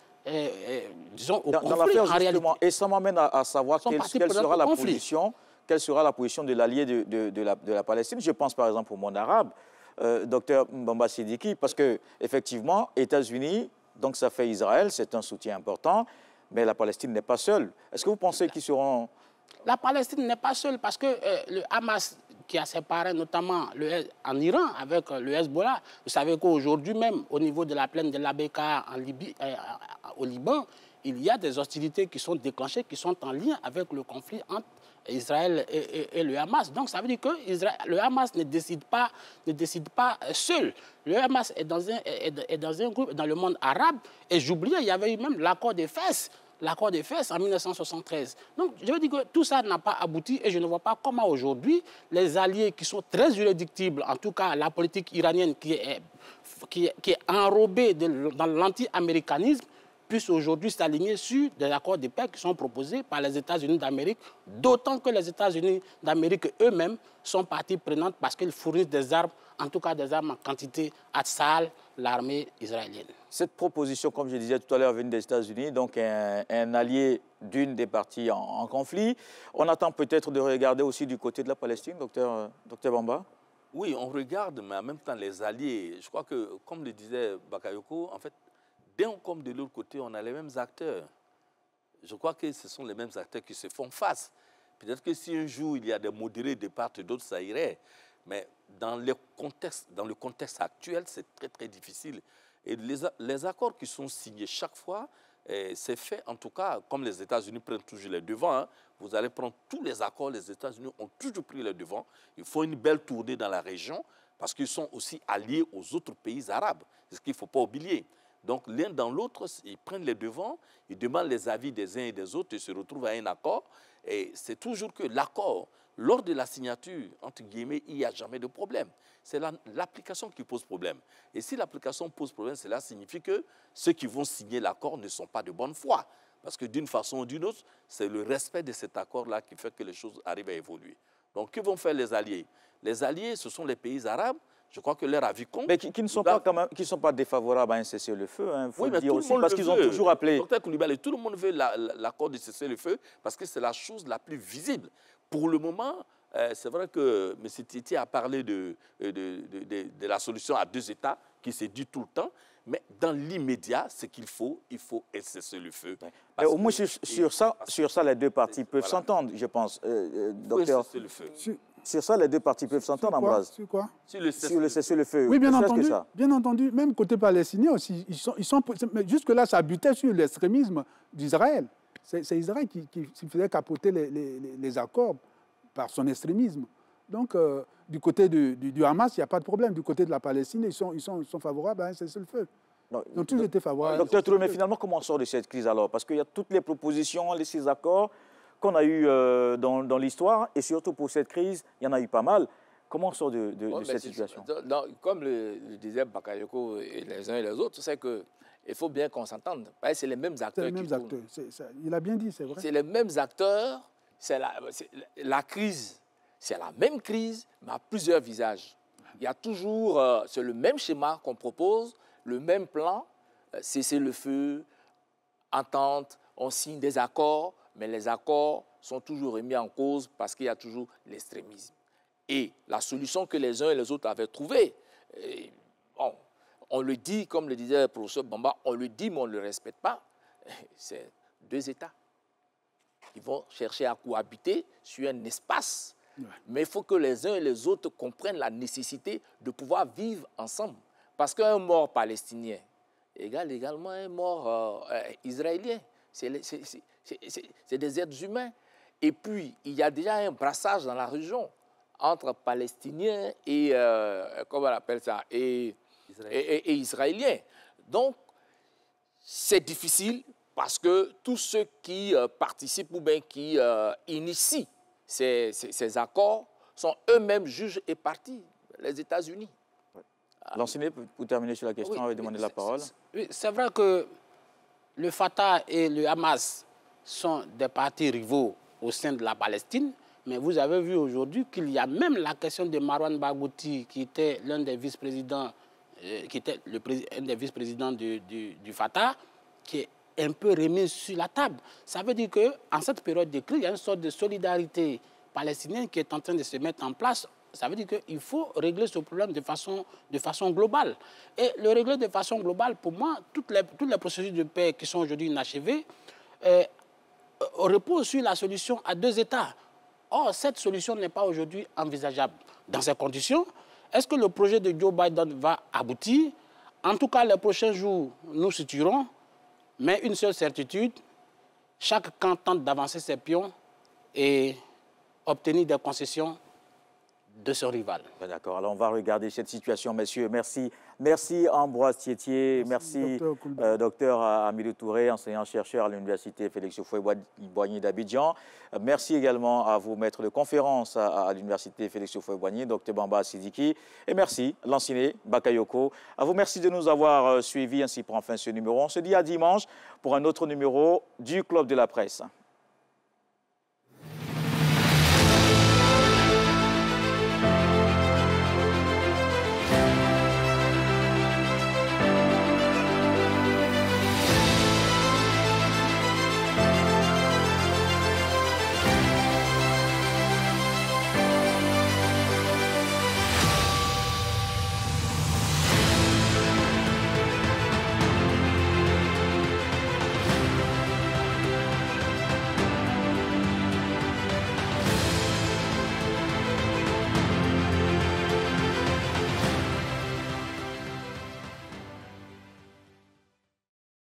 disons, au conflit en réalité. Et ça m'amène à savoir quelle sera la position de l'allié de la Palestine. Je pense par exemple au monde arabe, Dr Mbamba Sidiki, parce qu'effectivement, États-Unis, donc ça fait Israël, c'est un soutien important, mais la Palestine n'est pas seule. Est-ce que vous pensez qu'ils seront... La Palestine n'est pas seule parce que le Hamas, qui a séparé notamment en Iran avec le Hezbollah, vous savez qu'aujourd'hui même, au niveau de la plaine de l'Abeka au Liban, il y a des hostilités qui sont déclenchées, qui sont en lien avec le conflit entre Israël et le Hamas. Donc ça veut dire que le Hamas ne décide pas seul. Le Hamas est dans un groupe dans le monde arabe. Et j'oubliais, il y avait eu même l'accord des Fès. L'accord des Fès en 1973. Donc, je veux dire que tout ça n'a pas abouti et je ne vois pas comment aujourd'hui les alliés qui sont très irréductibles, en tout cas la politique iranienne qui est enrobée dans l'anti-américanisme, puissent aujourd'hui s'aligner sur des accords de paix qui sont proposés par les États-Unis d'Amérique, d'autant que les États-Unis d'Amérique eux-mêmes sont partie prenante parce qu'ils fournissent des armes, en tout cas des armes en quantité à Tsahal, l'armée israélienne. Cette proposition, comme je disais tout à l'heure, vient des États-Unis, donc un allié d'une des parties en conflit. On attend peut-être de regarder aussi du côté de la Palestine, docteur Bamba? Oui, on regarde, mais en même temps, les alliés, je crois que, comme le disait Bakayoko, en fait, d'un comme de l'autre côté, on a les mêmes acteurs. Je crois que ce sont les mêmes acteurs qui se font face. Peut-être que si un jour il y a des modérés de part et d'autre, ça irait. Mais dans le contexte actuel, c'est très, très difficile. Et les accords qui sont signés chaque fois, c'est fait, en tout cas, comme les États-Unis prennent toujours les devants. Hein, vous allez prendre tous les accords, les États-Unis ont toujours pris les devants. Il faut une belle tournée dans la région parce qu'ils sont aussi alliés aux autres pays arabes. C'est ce qu'il ne faut pas oublier. Donc, l'un dans l'autre, ils prennent les devants, ils demandent les avis des uns et des autres et se retrouvent à un accord. Et c'est toujours que l'accord, lors de la signature, entre guillemets, il n'y a jamais de problème. C'est l'application qui pose problème. Et si l'application pose problème, cela signifie que ceux qui vont signer l'accord ne sont pas de bonne foi. Parce que d'une façon ou d'une autre, c'est le respect de cet accord-là qui fait que les choses arrivent à évoluer. Donc, que vont faire les alliés? Les alliés, ce sont les pays arabes. Je crois que leur avis compte. Mais qui ne sont pas, quand même, qui sont pas défavorables à un cessez-le-feu, hein, faut oui, mais dire tout aussi, le monde parce qu'ils ont toujours appelé. Docteur Koulibaly, tout le monde veut l'accord de cessez-le-feu parce que c'est la chose la plus visible. Pour le moment, c'est vrai que M. Titi a parlé de la solution à 2 États qui se dit tout le temps, mais dans l'immédiat, ce qu'il faut, il faut cesser le feu. Ouais. Au moins sur ça, les deux parties peuvent s'entendre, je pense, docteur. Cesser le feu. Sur ça, les deux parties peuvent s'entendre, Ambroise. Sur quoi? Sur le cessez-le-feu. Oui, bien entendu. Même côté palestinien aussi. Mais jusque-là, ça butait sur l'extrémisme d'Israël. C'est Israël qui faisait capoter les accords par son extrémisme. Donc, du côté du Hamas, il n'y a pas de problème. Du côté de la Palestine, ils sont favorables à un cessez-le-feu. Ils ont tous été favorables. Docteur Touré, mais finalement, comment on sort de cette crise alors? Parce qu'il y a toutes les propositions, les 6 accords qu'on a eu dans l'histoire, et surtout pour cette crise, il y en a eu pas mal. Comment on sort de cette situation? Comme le disait Bakayoko et les uns et les autres, c'est qu'il faut bien qu'on s'entende. C'est les mêmes acteurs. Il a bien dit, c'est vrai. C'est les mêmes acteurs. La crise, c'est la même crise, mais à plusieurs visages. il y a toujours, c'est le même schéma qu'on propose, le même plan, cesser le feu, entente, on signe des accords, mais les accords sont toujours remis en cause parce qu'il y a toujours l'extrémisme. Et la solution que les uns et les autres avaient trouvée, bon, on le dit, comme le disait le professeur Bamba, on le dit mais on ne le respecte pas, c'est 2 États. Ils vont chercher à cohabiter sur un espace, mais il faut que les uns et les autres comprennent la nécessité de pouvoir vivre ensemble. Parce qu'un mort palestinien égale également un mort israélien. C'est des êtres humains. Et puis, il y a déjà un brassage dans la région entre Palestiniens et, comment on appelle ça, et Israéliens. Donc, c'est difficile parce que tous ceux qui participent ou bien qui initient ces accords sont eux-mêmes juges et parties, les États-Unis. L'enseigné, pour terminer sur la question, avait demandé la parole. C'est vrai que le Fatah et le Hamas sont des partis rivaux au sein de la Palestine, mais vous avez vu aujourd'hui qu'il y a même la question de Marwan Barghouti, qui était l'un des vice-présidents, un des vice-présidents du Fatah, qui est un peu remis sur la table. Ça veut dire qu'en cette période de crise, il y a une sorte de solidarité palestinienne qui est en train de se mettre en place. Ça veut dire qu'il faut régler ce problème de façon globale. Et le régler de façon globale, pour moi, toutes les processus de paix qui sont aujourd'hui inachevées reposent sur la solution à 2 États. Or, cette solution n'est pas aujourd'hui envisageable. Dans ces conditions, est-ce que le projet de Joe Biden va aboutir? En tout cas, les prochains jours, nous situerons. Mais une seule certitude, chaque camp tente d'avancer ses pions et obtenir des concessions de son rival. D'accord, alors on va regarder cette situation, messieurs. Merci. Merci Ambroise Thiétier, merci docteur Hamidou Touré, enseignant-chercheur à l'université Félix Houphouët-Boigny d'Abidjan. Merci également à vous, maître de conférence à l'université Félix Houphouët-Boigny, docteur Bamba Sidiki. Et merci, l'enseigné Bakayoko. À vous, merci de nous avoir suivis. Ainsi prend fin ce numéro. On se dit à dimanche pour un autre numéro du Club de la Presse.